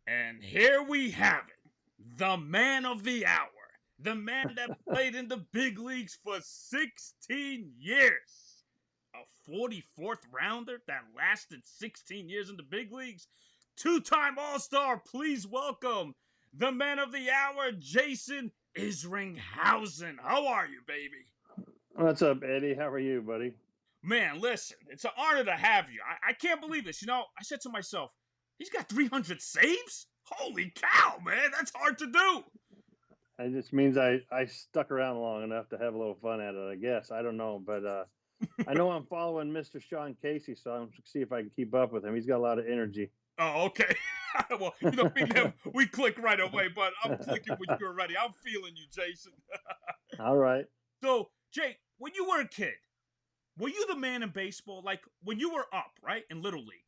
And here we have it. The man of the hour. The man that played in the big leagues for 16 years. A 44th rounder that lasted 16 years in the big leagues. Two-time All-Star. Please welcome the man of the hour, Jason Isringhausen. How are you, baby? What's up, Eddie? How are you, buddy? Man, listen, it's an honor to have you. I can't believe this. I said to myself, he's got 300 saves? Holy cow, man, that's hard to do. It just means I stuck around long enough to have a little fun at it, I guess. I don't know, but I know I'm following Mr. Sean Casey, so I'm see if I can keep up with him. He's got a lot of energy. Oh, okay. Well, me and him, we click right away, but I'm clicking when you're ready. I'm feeling you, Jason. All right. So, Jake, when you were a kid, were you the man in baseball? Like, when you were up, right, in Little League,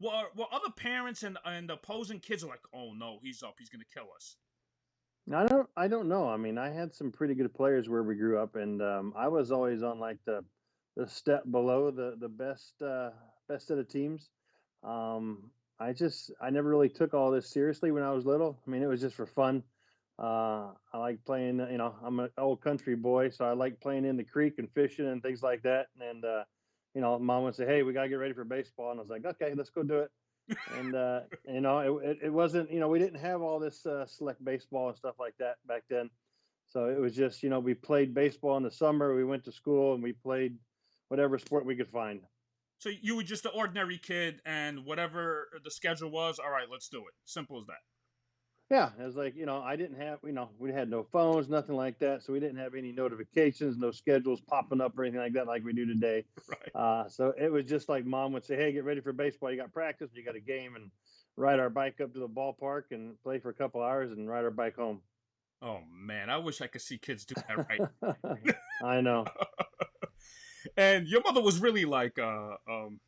were other parents and opposing kids are like, oh, no, he's up, he's going to kill us? I don't know. I mean, I had some pretty good players where we grew up, and I was always on like the step below the best set of teams. I never really took all this seriously when I was little. I mean, it was just for fun. I like playing. I'm an old country boy, so I like playing in the creek and fishing and things like that. And mom would say, "Hey, we gotta get ready for baseball," and I was like, "Okay, let's go do it." And it wasn't. We didn't have all this select baseball and stuff like that back then. So it was just, we played baseball in the summer. We went to school and we played whatever sport we could find. So you were just an ordinary kid, and whatever the schedule was, all right, let's do it. Simple as that. Yeah, it was like, I didn't have, we had no phones, nothing like that. So we didn't have any notifications, no schedules popping up or anything like that like we do today. Right. So it was just like mom would say, hey, get ready for baseball. You got practice, you got a game, and ride our bike up to the ballpark and play for a couple hours and ride our bike home. Oh, man, I wish I could see kids do that right. I know. And your mother was really like,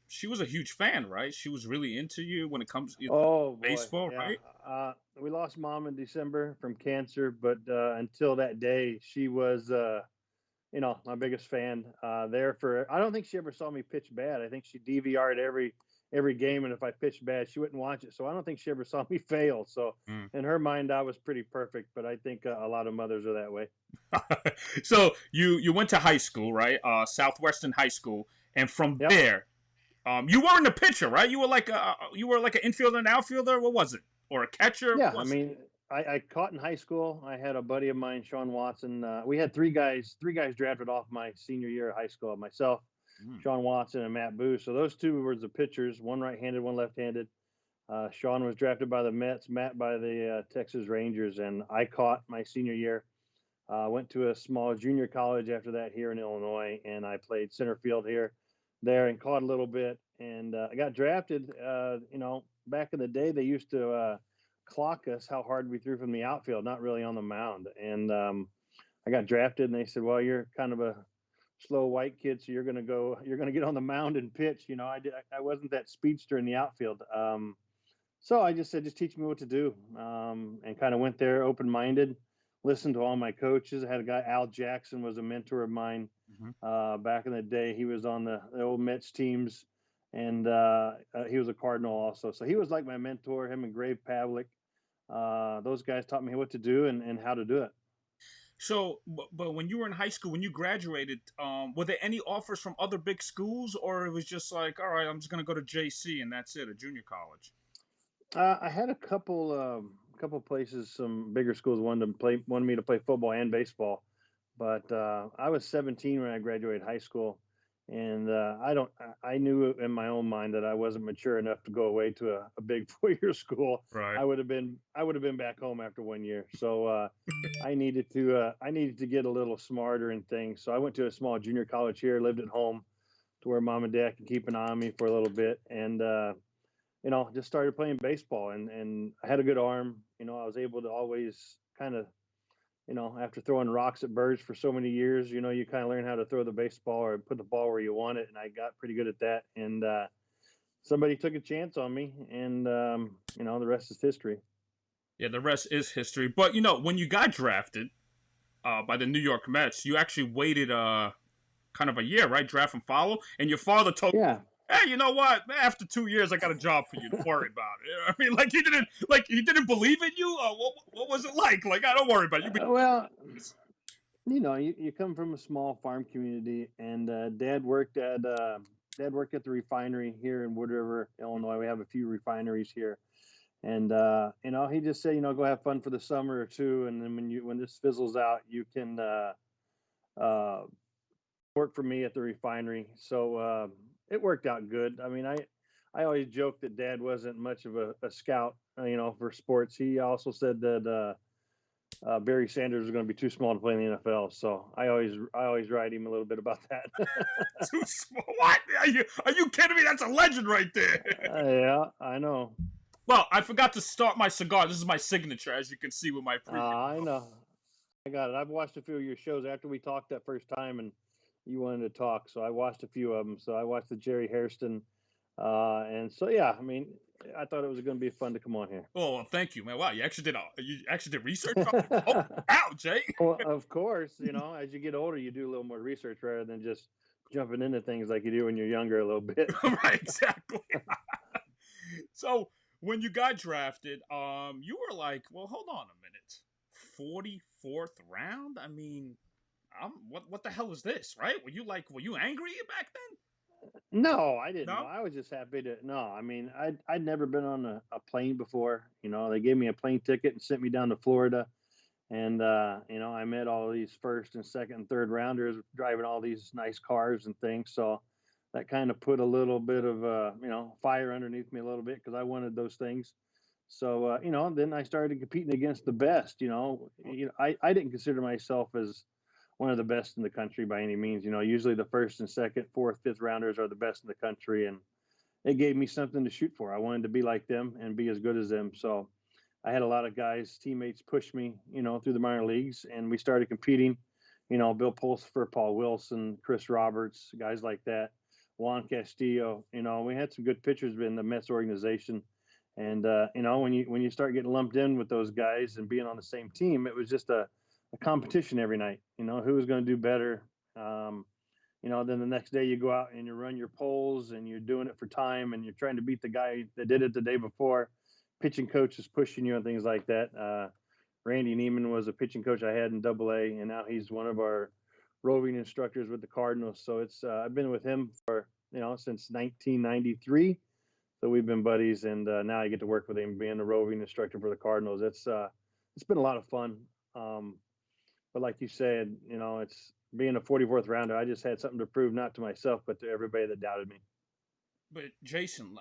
she was a huge fan, right? She was really into you when it comes to Oh boy, baseball, yeah. right? We lost mom in December from cancer, but until that day, she was, my biggest fan. There for, I don't think she ever saw me pitch bad. I think she DVR'd every game, and if I pitched bad, she wouldn't watch it. So I don't think she ever saw me fail. So Mm. in her mind, I was pretty perfect. But I think a lot of mothers are that way. So you went to high school, right? Southwestern High School, and from Yep. there, you weren't a pitcher, right? You were like an infielder and outfielder. What was it? Or a catcher? Yeah, What I was it? mean, I caught in high school. I had a buddy of mine, Sean Watson. We had three guys drafted off my senior year of high school. Myself, Mm. Sean Watson, and Matt Booth. So those two were the pitchers, one right-handed, one left-handed. Sean was drafted by the Mets, Matt by the Texas Rangers, and I caught my senior year. Went to a small junior college after that here in Illinois, and I played center field there, and caught a little bit. And I got drafted. Back in the day, they used to clock us how hard we threw from the outfield, not really on the mound. And I got drafted, and they said, "Well, you're kind of a slow white kid, so you're going to get on the mound and pitch." I wasn't that speedster in the outfield. So I just said, just teach me what to do, and kind of went there open minded. Listened to all my coaches. I had a guy, Al Jackson, was a mentor of mine Hmm. back in the day. He was on the old Mets teams, and he was a Cardinal also. So he was like my mentor. Him and Grave Pavlik. Those guys taught me what to do and how to do it. So, but when you were in high school, when you graduated, were there any offers from other big schools, or it was just like, all right, I'm just going to go to JC and that's it, a junior college? I had a couple places, some bigger schools wanted me to play football and baseball, but I was 17 when I graduated high school, and I knew in my own mind that I wasn't mature enough to go away to a big 4 year school. Right. I would have been back home after 1 year. So I needed to get a little smarter and things. So I went to a small junior college here, lived at home to where mom and dad could keep an eye on me for a little bit, and just started playing baseball, and I had a good arm. I was able to always kind of, after throwing rocks at birds for so many years, you kind of learn how to throw the baseball or put the ball where you want it. And I got pretty good at that. And somebody took a chance on me, and the rest is history. Yeah, the rest is history. But when you got drafted by the New York Mets, you actually waited kind of a year, right? Draft and follow, and your father told Yeah. hey, you know what? After 2 years, I got a job for you. Don't worry about it. You know what I mean, he didn't believe in you. What was it like? Like, I don't worry about it. Well, you come from a small farm community, and Dad worked at the refinery here in Wood River, Illinois. We have a few refineries here, and he just said, go have fun for the summer or two, and then when this fizzles out, you can uh, work for me at the refinery. So it worked out good. I mean, I always joked that Dad wasn't much of a scout, for sports. He also said that Barry Sanders was going to be too small to play in the NFL. So I always write him a little bit about that. Too small? What? Are you kidding me? That's a legend right there. Yeah, I know. Well, I forgot to start my cigar. This is my signature, as you can see with my preview. I know. I got it. I've watched a few of your shows after we talked that first time, and you wanted to talk, so I watched a few of them. So I watched the Jerry Hairston, and so yeah, I mean, I thought it was going to be fun to come on here. Oh, well, thank you, man. Wow, you actually did research. Oh, wow, Jay. Well, of course, as you get older, you do a little more research rather than just jumping into things like you do when you're younger a little bit. Right, exactly. So when you got drafted, you were like, well, hold on a minute, 44th round. I mean, what the hell is this, right? Were you angry back then? No, I didn't No? know. I was just happy to. No, I mean, I'd never been on a plane before. They gave me a plane ticket and sent me down to Florida, and I met all these first and second and third rounders driving all these nice cars and things. So that kind of put a little bit of fire underneath me a little bit because I wanted those things. So then I started competing against the best. I didn't consider myself as one of the best in the country by any means. Usually the first and second, fourth, fifth rounders are the best in the country, and it gave me something to shoot for. I wanted to be like them and be as good as them. So I had a lot of guys, teammates push me, through the minor leagues, and we started competing. Bill Pulsipher, Paul Wilson, Chris Roberts, guys like that, Juan Castillo. We had some good pitchers in the Mets organization. And when you start getting lumped in with those guys and being on the same team, it was just a competition every night. Who was going to do better. Then the next day you go out and you run your polls and you're doing it for time and you're trying to beat the guy that did it the day before. Pitching coach is pushing you and things like that. Randy Neiman was a pitching coach I had in AA, and now he's one of our roving instructors with the Cardinals. So I've been with him for since 1993. So we've been buddies, and now I get to work with him being a roving instructor for the Cardinals. It's been a lot of fun. But like you said, it's being a 44th rounder. I just had something to prove, not to myself, but to everybody that doubted me. But Jason,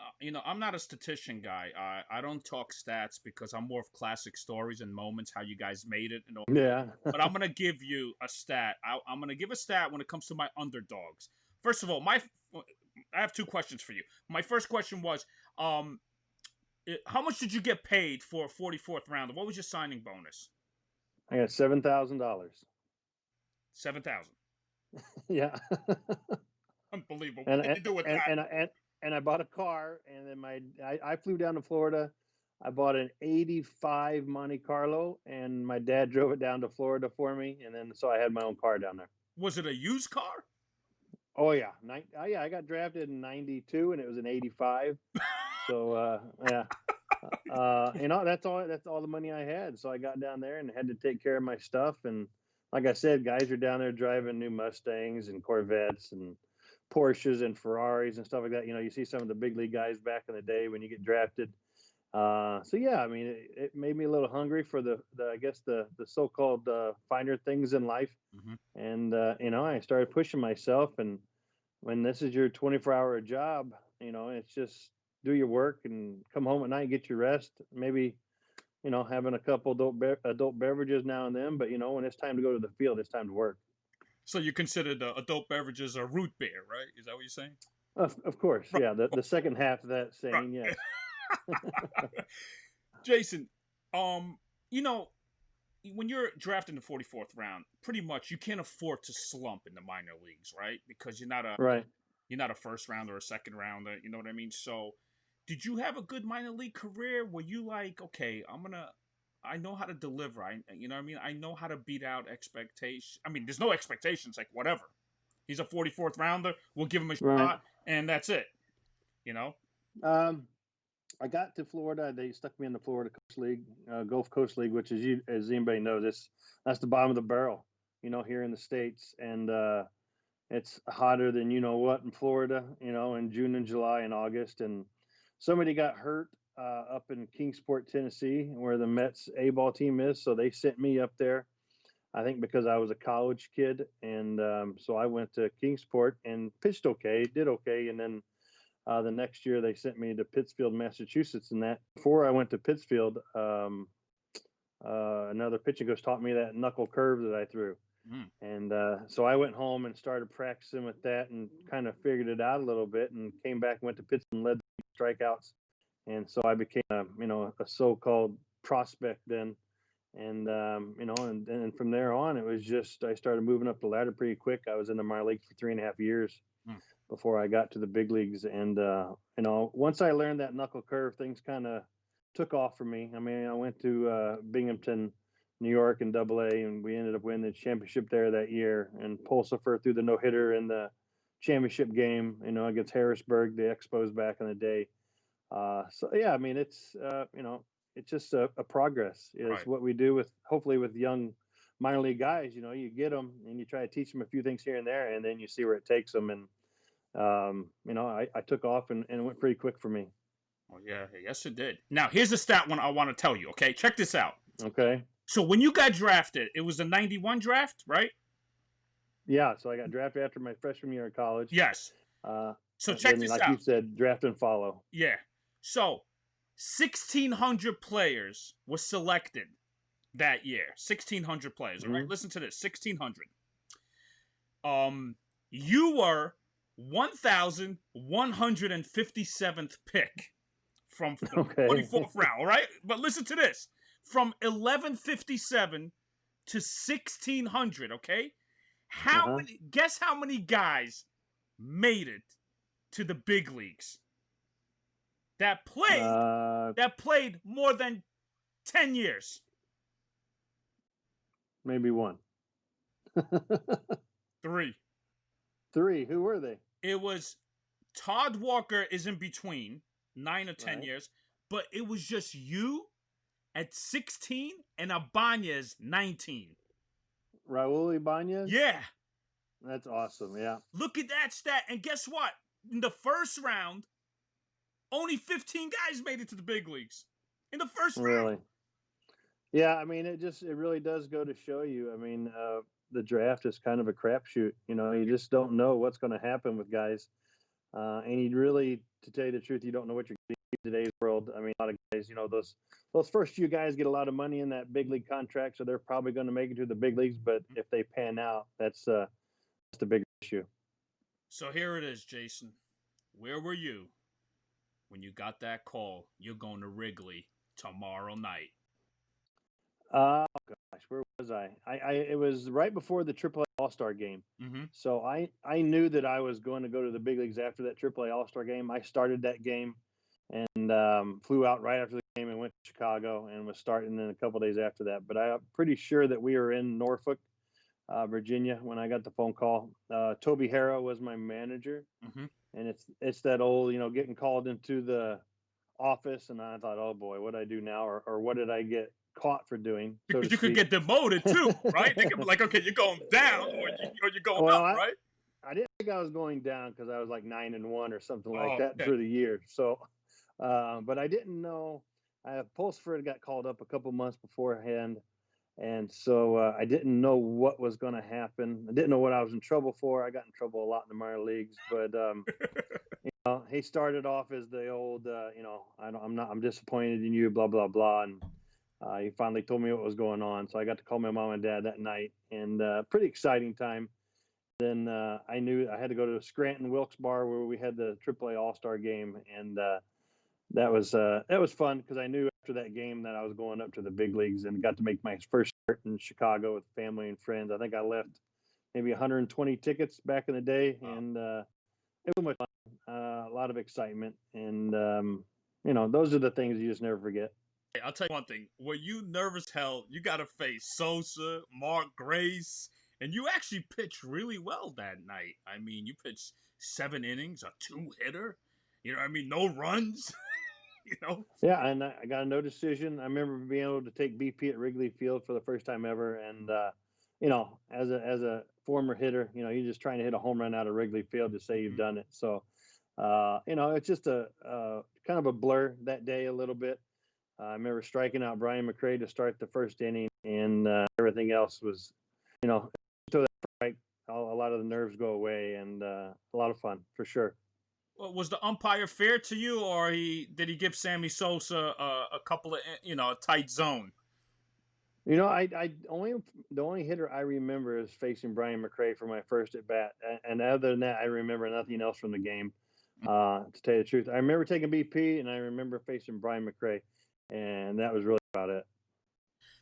I'm not a statistician guy. I don't talk stats because I'm more of classic stories and moments, how you guys made it. And all. Yeah. But I'm gonna give you a stat. I'm gonna give a stat when it comes to my underdogs. First of all, I have two questions for you. My first question was, how much did you get paid for a 44th rounder? What was your signing bonus? I got $7,000. 7,000. Yeah. Unbelievable. What did you do with that? And I bought a car, and then I flew down to Florida. I bought an '85 Monte Carlo, and my dad drove it down to Florida for me, and then so I had my own car down there. Was it a used car? Oh yeah, I got drafted in '92, and it was an '85. So yeah, that's all the money I had. So I got down there and had to take care of my stuff. And like I said, guys are down there driving new Mustangs and Corvettes and Porsches and Ferraris and stuff like that. You see some of the big league guys back in the day when you get drafted. So yeah, I mean, it made me a little hungry for the I guess the so-called finer things in life. Mm-hmm. And I started pushing myself. And when this is your 24-hour job, it's just do your work and come home at night and get your rest. Maybe having a couple adult beverages now and then. But when it's time to go to the field, it's time to work. So you consider the adult beverages a root beer, right? Is that what you're saying? Of course, right. Yeah. The second half of that saying, right. Yes. Jason, when you're drafted in the 44th round, pretty much you can't afford to slump in the minor leagues, right? Because you're not a first rounder or a second rounder. You know what I mean? So, did you have a good minor league career? Were you like, okay, I know how to deliver. I know how to beat out expectations. I mean, there's no expectations. Like, whatever. He's a 44th rounder. We'll give him a shot, and that's it. You know? I got to Florida. They stuck me in the Florida Coast League, Gulf Coast League, which is, as anybody knows, that's the bottom of the barrel, here in the States. And it's hotter than you know what in Florida, in June and July and August. And somebody got hurt up in Kingsport, Tennessee, where the Mets A-ball team is. So they sent me up there, I think because I was a college kid. And so I went to Kingsport and pitched okay, did okay. And then the next year they sent me to Pittsfield, Massachusetts. And that before I went to Pittsfield, another pitching coach taught me that knuckle curve that I threw. And so I went home and started practicing with that and kind of figured it out a little bit and came back and went to Pittsfield and led the strikeouts. And so I became, a so-called prospect then. And, and from there on, it was just, I started moving up the ladder pretty quick. I was in the minor league for 3.5 years before I got to the big leagues. And, once I learned that knuckle curve, things kind of took off for me. I mean, I went to Binghamton, New York in AA, and we ended up winning the championship there that year. And Pulsipher threw the no-hitter in the championship game, against Harrisburg, the Expos back in the day. So yeah, I mean, it's it's just a progress. It's what we do hopefully with young minor league guys. You get them and you try to teach them a few things here and there, and then you see where it takes them. And I took off and it went pretty quick for me. Oh yeah, yes it did. Now here's a stat one I want to tell you. Okay, check this out. Okay. So when you got drafted, it was a '91 draft, right? Yeah. So I got drafted after my freshman year of college. Yes. So check this out. Like you said, draft and follow. Yeah. So 1,600 players were selected that year. 1,600 players. All right. Listen to this. 1,600. You were 1,157th pick from the 24th round. All right. But listen to this. From 1157 to 1,600. Okay. Guess how many guys made it to the big leagues? That played more than 10 years. Maybe one. 3. Who were they? It was Todd Walker is in between 9 or 10 years, but it was just you at 16 and Ibanez 19. Raul Ibanez? Yeah. That's awesome. Yeah. Look at that stat. And guess what? In the first round, only 15 guys made it to the big leagues. In the first round. Really? Yeah, I mean, it really does go to show you. I mean, the draft is kind of a crapshoot. You just don't know what's going to happen with guys. And you really, to tell you the truth, you don't know what you're getting in today's world. I mean, a lot of guys, those first few guys get a lot of money in that big league contract, so they're probably going to make it to the big leagues. But if they pan out, that's the big issue. So here it is, Jason. Where were you when you got that call? You're going to Wrigley tomorrow night. Oh gosh, where was I? It was right before the AAA All-Star game. So I knew that I was going to go to the big leagues after that AAA All-Star game. I started that game and flew out right after the game and went to Chicago and was starting in a couple days after that. But I'm pretty sure that we were in Norfolk, Virginia when I got the phone call. Toby Harrow was my manager, and it's that old, getting called into the office, and I thought, oh boy, what do I do now, or what did I get caught for doing? Because you could get demoted too, right? They could be like, okay, you're going down, or you're going up, right? I didn't think I was going down because I was like 9-1 or something like that for the year. So, but I didn't know. Pulsipher got called up a couple months beforehand, and so I didn't know what was going to happen. I didn't know what I was in trouble for. I got in trouble a lot in the minor leagues, but he started off as the old, I'm disappointed in you, blah blah blah, and he finally told me what was going on. So I got to call my mom and dad that night, and pretty exciting time. Then I knew I had to go to Scranton Wilkes-Barre where we had the AAA All-Star game, and that was fun because I knew after that game that I was going up to the big leagues and got to make my first start in Chicago with family and friends. I think I left maybe 120 tickets back in the day, and it was much fun. A lot of excitement, and those are the things you just never forget. I'll tell you one thing. Were you nervous? Hell, you got to face Sosa, Mark Grace, and you actually pitched really well that night. I mean, you pitched 7 innings, a 2-hitter. You know what I mean? No runs. You know? Yeah, and I got a no decision. I remember being able to take BP at Wrigley Field for the first time ever, and as a former hitter, you're just trying to hit a home run out of Wrigley Field to say you've done it. So, it's just a kind of a blur that day a little bit. I remember striking out Brian McRae to start the first inning, and everything else was, until that strike, a lot of the nerves go away, and a lot of fun for sure. Well, was the umpire fair to you, or did he give Sammy Sosa a couple of a tight zone? I the only hitter I remember is facing Brian McRae for my first at bat, and other than that, I remember nothing else from the game. To tell you the truth, I remember taking BP, and I remember facing Brian McRae, and that was really about it.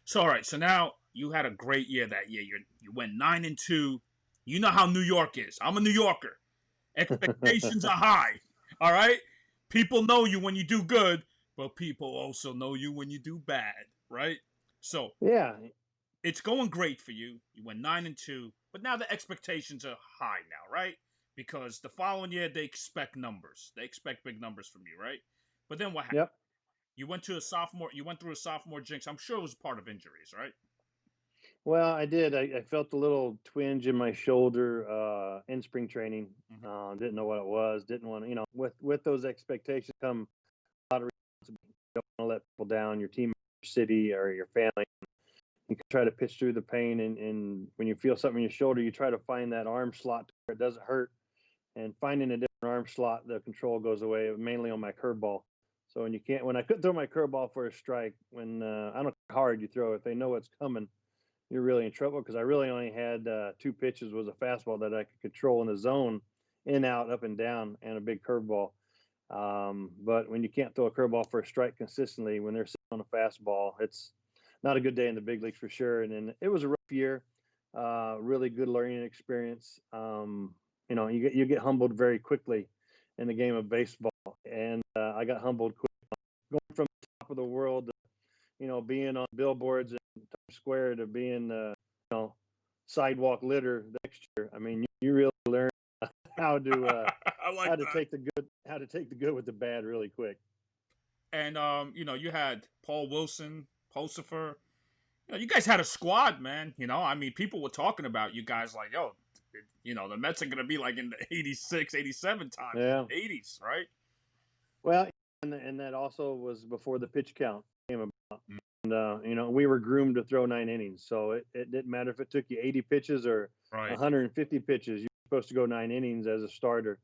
So all right, so now you had a great year that year. You went 9-2. You know how New York is. I'm a New Yorker. Expectations are high. All right, people know you when you do good, but people also know you when you do bad, right? So yeah, it's going great for you. You went 9-2, but now the expectations are high now, right? Because the following year they expect numbers. They expect big numbers from you, right? But then what happened? yep. You went through a sophomore jinx. I'm sure it was part of injuries, right? Well, I did. I felt a little twinge in my shoulder in spring training. Didn't know what it was. Didn't want to, with those expectations come a lot of responsibility. You don't want to let people down, your team, your city, or your family. You can try to pitch through the pain, and when you feel something in your shoulder, you try to find that arm slot where it doesn't hurt. And finding a different arm slot, the control goes away, mainly on my curveball. So when I couldn't throw my curveball for a strike, when I don't know how hard you throw, if they know what's coming, you're really in trouble, because I really only had two pitches. Was a fastball that I could control in the zone, in, out, up and down, and a big curveball. But when you can't throw a curveball for a strike consistently, when they're sitting on a fastball, it's not a good day in the big leagues for sure. And then it was a rough year, really good learning experience. You get humbled very quickly in the game of baseball, and I got humbled quick, going from the top of the world, being on billboards in Times Square, to being sidewalk litter the next year. I mean, you really learn how to take the good with the bad really quick. And you had Paul Wilson, Pulsipher. You guys had a squad, man. I mean, people were talking about you guys like, yo, the Mets are gonna be like in the 86, 87 time, Yeah. 80s, right? Well, and that also was before the pitch count came about. And we were groomed to throw 9 innings, so it didn't matter if it took you 80 pitches or 150 pitches. You're supposed to go 9 innings as a starter,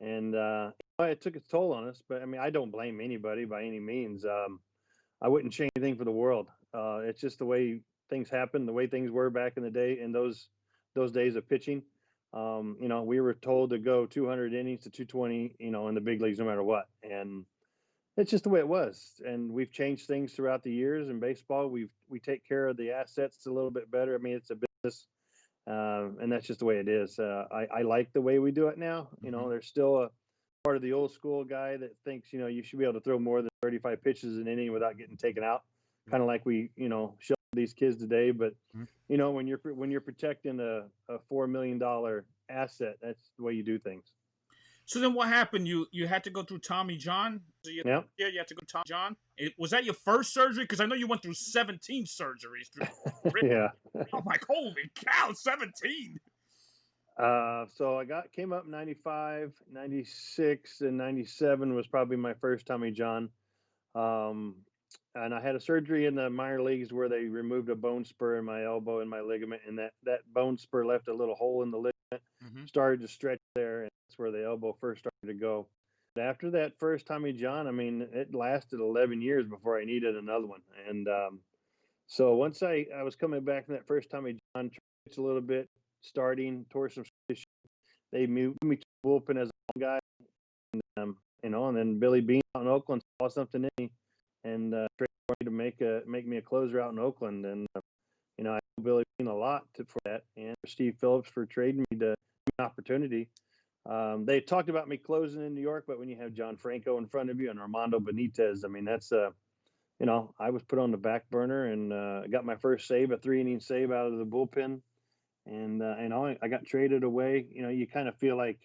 and it took its toll on us. But I mean, I don't blame anybody by any means. I wouldn't change anything for the world. It's just the way things happen, the way things were back in the day, in those days of pitching. We were told to go 200 innings to 220, in the big leagues, no matter what, and it's just the way it was. And we've changed things throughout the years in baseball. We take care of the assets a little bit better. I mean, it's a business, and that's just the way it is. I like the way we do it now. There's still a part of the old school guy that thinks you should be able to throw more than 35 pitches an inning without getting taken out, kind of like we show these kids today. But when you're protecting a $4 million asset, that's the way you do things. So then what happened? You had to go through Tommy John? Yeah. Yeah, you had to go Tommy John. Was that your first surgery? Because I know you went through 17 surgeries. Yeah. I'm like, holy cow, 17. So came up 95, 96, and 97 was probably my first Tommy John. And I had a surgery in the minor leagues where they removed a bone spur in my elbow and my ligament, and that bone spur left a little hole in the ligament, started to stretch there, and that's where the elbow first started to go. But after that first Tommy John, I mean, it lasted 11 years before I needed another one. And so once I was coming back from that first Tommy John, a little bit, starting, tore some tissue, they moved me to the bullpen as a guy, and, and then Billy Bean out in Oakland saw something in me, and traded for me to make me a closer out in Oakland. And I owe Billy Bean a lot for that, and Steve Phillips for trading me to an opportunity. They talked about me closing in New York, but when you have John Franco in front of you and Armando Benitez, I mean, that's I was put on the back burner, and got my first save, a 3-inning save out of the bullpen. And I got traded away. You kind of feel like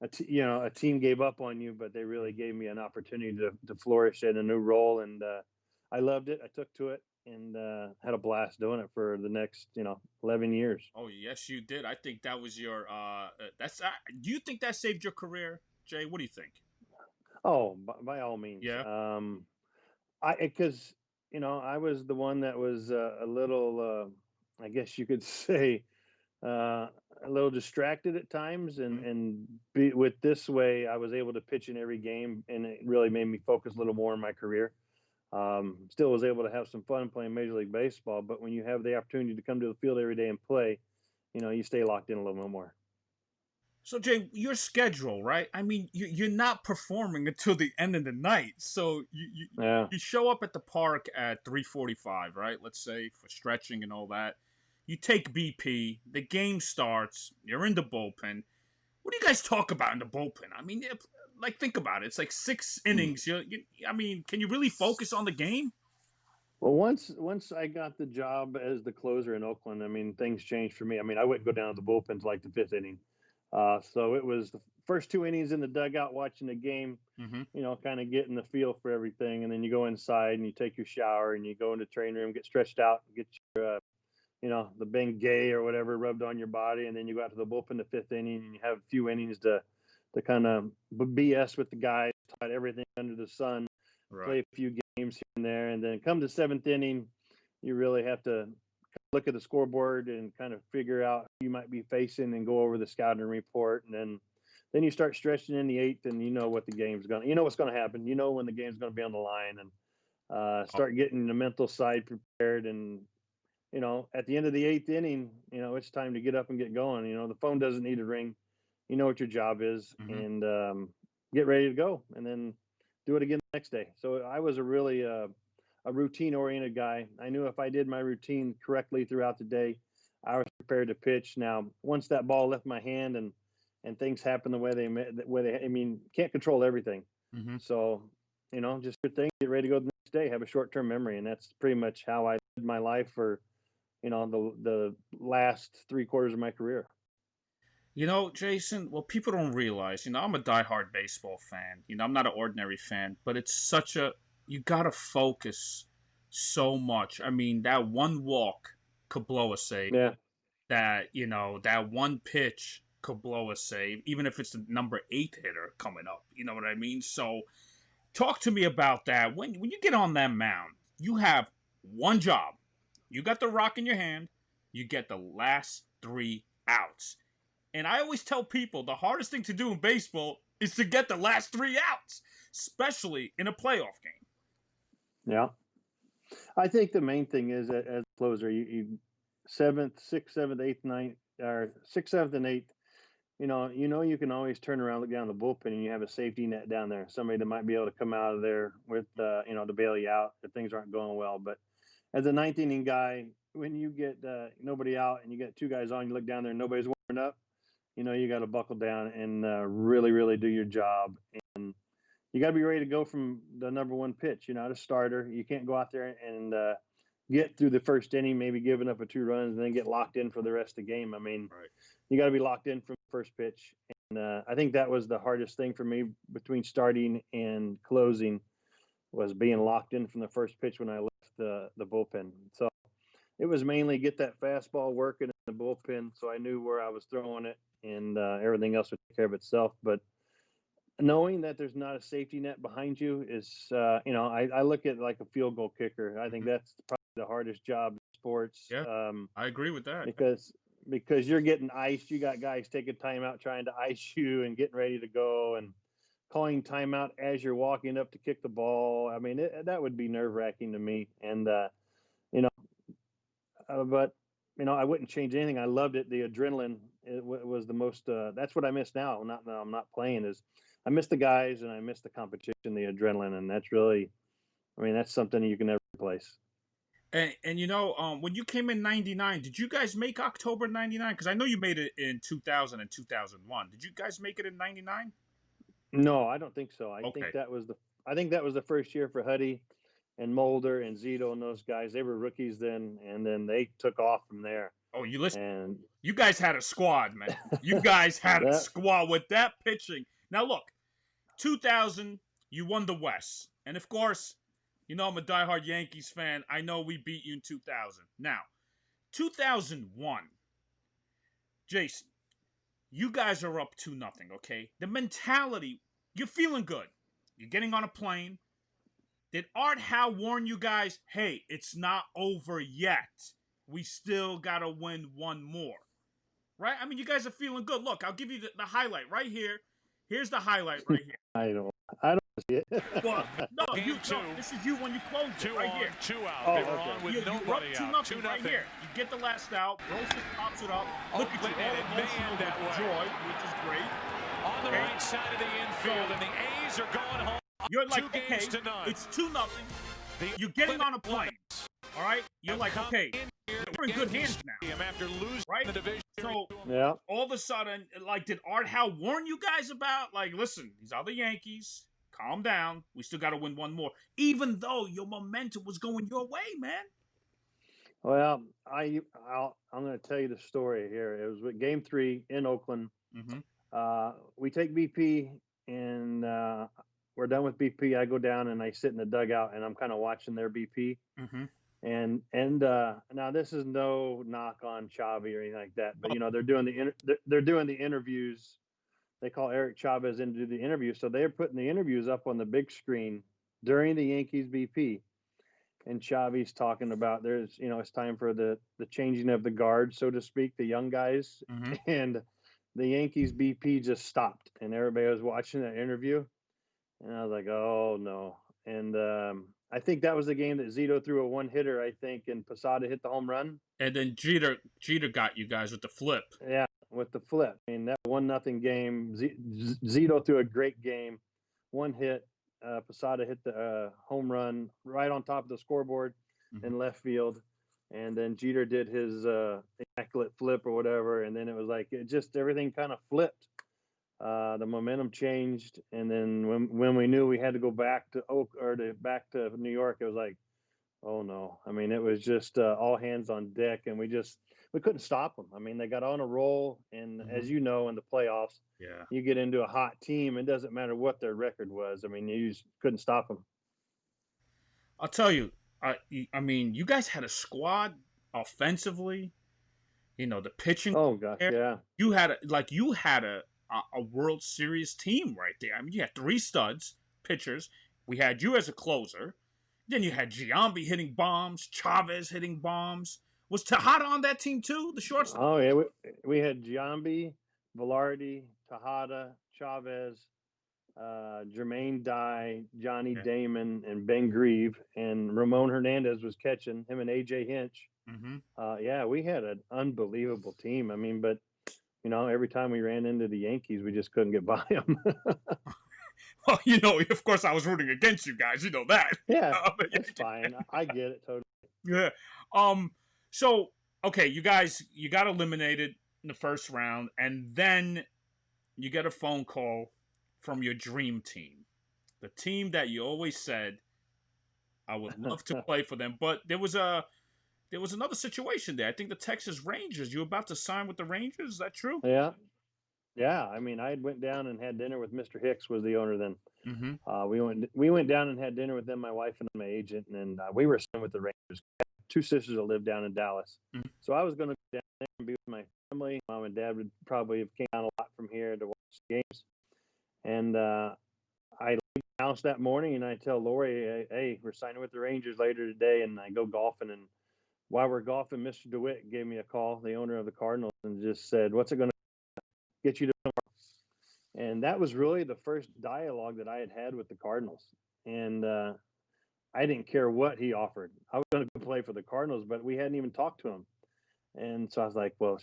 a team gave up on you, but they really gave me an opportunity to flourish in a new role, and I loved it. I took to it and had a blast doing it for the next 11 years. Oh yes, you did. I think that was your. That's. Do you think that saved your career, Jay? What do you think? Oh, by all means. Yeah. I because I was the one that was a little, I guess you could say, uh, a little distracted at times, Mm-hmm. and with this way, I was able to pitch in every game, and it really made me focus a little more on my career. Still was able to have some fun playing Major League Baseball, but when you have the opportunity to come to the field every day and play, you stay locked in a little bit more. So Jay, your schedule, right? I mean, you're not performing until the end of the night. So Yeah. you show up at the park at 3:45, right? Let's say for stretching and all that. You take BP. The game starts. You're in the bullpen. What do you guys talk about in the bullpen? I mean, like think about it. It's like 6 innings. I mean, can you really focus on the game? Well, once I got the job as the closer in Oakland, I mean, things changed for me. I mean, I wouldn't go down to the bullpen to like the fifth inning. So it was the first 2 innings in the dugout watching the game, Mm-hmm. kind of getting the feel for everything. And then you go inside and you take your shower and you go in the training room, get stretched out, get your, the Bengay or whatever rubbed on your body. And then you go out to the bullpen the fifth inning and you have a few innings to kind of BS with the guys, try everything under the sun, Right. play a few games here and there. And then come the seventh inning, you really have to look at the scoreboard and kind of figure out who you might be facing and go over the scouting report. And then you start stretching in the eighth, and what the game's going to, what's going to happen. When the game's going to be on the line, and Oh, start getting the mental side prepared. And, at the end of the eighth inning, it's time to get up and get going. The phone doesn't need to ring. You know what your job is, mm-hmm. and get ready to go, and then do it again the next day. So I was a really a routine oriented guy. I knew if I did my routine correctly throughout the day, I was prepared to pitch. Now, once that ball left my hand and things happen I mean, can't control everything. Mm-hmm. So, just good thing, get ready to go the next day, have a short term memory. And that's pretty much how I lived my life for, the last 3 quarters of my career. Jason, well, people don't realize, I'm a diehard baseball fan. I'm not an ordinary fan, but it's you got to focus so much. I mean, that one walk could blow a save. Yeah. That one pitch could blow a save, even if it's the number 8 hitter coming up. You know what I mean? So, talk to me about that. When you get on that mound, you have one job. You got the rock in your hand. You get the last 3 outs. And I always tell people the hardest thing to do in baseball is to get the last 3 outs, especially in a playoff game. Yeah. I think the main thing is that as a closer, you seventh, sixth, seventh, eighth, ninth, or sixth, seventh, and eighth. You can always turn around, look down the bullpen, and you have a safety net down there. Somebody that might be able to come out of there with, to bail you out if things aren't going well. But as a ninth inning guy, when you get nobody out and you get 2 guys on, you look down there and nobody's warming up. You got to buckle down and really, really do your job. And you got to be ready to go from the number one pitch. You're not a starter. You can't go out there and get through the first inning, maybe giving up 2 runs, and then get locked in for the rest of the game. I mean, Right. You got to be locked in from the first pitch. And I think that was the hardest thing for me between starting and closing, was being locked in from the first pitch when I left the bullpen. So it was mainly get that fastball working in the bullpen, so I knew where I was throwing it, and everything else would take care of itself. But knowing that there's not a safety net behind you is, I look at like a field goal kicker. I think that's probably the hardest job in sports. Yeah, I agree with that. Because you're getting iced. You got guys taking timeout trying to ice you and getting ready to go and calling timeout as you're walking up to kick the ball. I mean, that would be nerve wracking to me. And, but I wouldn't change anything. I loved it. The adrenaline was the most. That's what I miss now. Not now I'm not playing. Is I miss the guys and I miss the competition, the adrenaline, and that's really. I mean, that's something you can never replace. And when you came in '99, did you guys make October '99? Because I know you made it in 2000 and 2001. Did you guys make it in '99? No, I don't think so. I Okay. think that was the first year for Huddy and Mulder and Zito and those guys. They were rookies then, and then they took off from there. Oh, you listen. And You guys had a squad, man. You guys had a that, squad with that pitching. Now look, 2000, you won the West, and of course, you know I'm a diehard Yankees fan. I know we beat you in 2000. Now, 2001, Jason, you guys are up 2-0, okay? The mentality, you're feeling good. You're getting on a plane. Did Art Howe warn you guys, hey, it's not over yet. We still got to win one more. Right? I mean, you guys are feeling good. Look, I'll give you the highlight right here. Here's the highlight right here. I don't see it. Well, no, this is you when you close it right here. 2 out. Oh, They were okay. on with You're nobody up out. 2-0 right here. You get the last out. Rose just pops it up. Look at you, Oakland, and all it may emotional end with that way. joy, which is great. On the right side of the infield, and the A's are going home. You're like, 2 games okay, to none. it's 2-0. You're getting on a plane. All right? You're like, okay, we're in good hands now. After losing Right? the division. So, Yeah. all of a sudden, like, did Art Howe warn you guys about, like, listen, these are the Yankees. Calm down. We still got to win one more. Even though your momentum was going your way, man. Well, I'm going to tell you the story here. It was with Game 3 in Oakland. Mm-hmm. We take BP, and we're done with BP. I go down and I sit in the dugout, and I'm kind of watching their BP. Mm-hmm. And now this is no knock on Chavi or anything like that, but you know they're doing the interviews. They call Eric Chavez in to do the interview, so they're putting the interviews up on the big screen during the Yankees BP. And Chavi's talking about it's time for the changing of the guard, so to speak, the young guys. Mm-hmm. And the Yankees BP just stopped, and everybody was watching that interview, and I was like, oh no. And I think that was the game that Zito threw a one-hitter, I think, and Posada hit the home run. And then Jeter got you guys with the flip. Yeah, with the flip. I mean, that 1-0 game, Zito threw a great game. One hit, Posada hit the home run right on top of the scoreboard in left field. And then Jeter did his immaculate flip or whatever. And then it was like, everything kind of flipped. The momentum changed, and then when we knew we had to go back to back to New York, it was like, oh no. I mean, it was just all hands on deck, and we couldn't stop them. I mean, they got on a roll, and as you know, in the playoffs, you get into a hot team, it doesn't matter what their record was. I mean, you just couldn't stop them. I'll tell you, I mean, you guys had a squad offensively. You know, the pitching. Oh gosh, yeah. You had a World Series team right there. I mean, you had 3 studs, pitchers. We had you as a closer. Then you had Giambi hitting bombs, Chavez hitting bombs. Was Tejada on that team too, the shortstop? Oh, yeah. We had Giambi, Velarde, Tejada, Chavez, Jermaine Dye, Johnny Damon, and Ben Grieve. And Ramon Hernandez was catching, him and A.J. Hinch. Mm-hmm. We had an unbelievable team. I mean, but you know, every time we ran into the Yankees, we just couldn't get by them. Well, you know, of course, I was rooting against you guys. You know that. Yeah, that's fine. I get it totally. Yeah. So, okay, you got eliminated in the first round, and then you get a phone call from your dream team, the team that you always said, I would love to play for them. But there was another situation there. I think the Texas Rangers. You were about to sign with the Rangers. Is that true? Yeah. Yeah. I mean, I went down and had dinner with Mr. Hicks, was the owner then. Mm-hmm. We went down and had dinner with them, my wife and my agent, and we were signed with the Rangers. 2 sisters that lived down in Dallas. Mm-hmm. So I was going to go down there and be with my family. Mom and Dad would probably have came down a lot from here to watch the games. And I leave the house that morning, and I tell Lori, hey, we're signing with the Rangers later today, and I go golfing. And while we're golfing, Mr. DeWitt gave me a call, the owner of the Cardinals, and just said, what's it going to get you to tomorrow? And that was really the first dialogue that I had with the Cardinals. And I didn't care what he offered. I was going to go play for the Cardinals, but we hadn't even talked to him. And so I was like, well,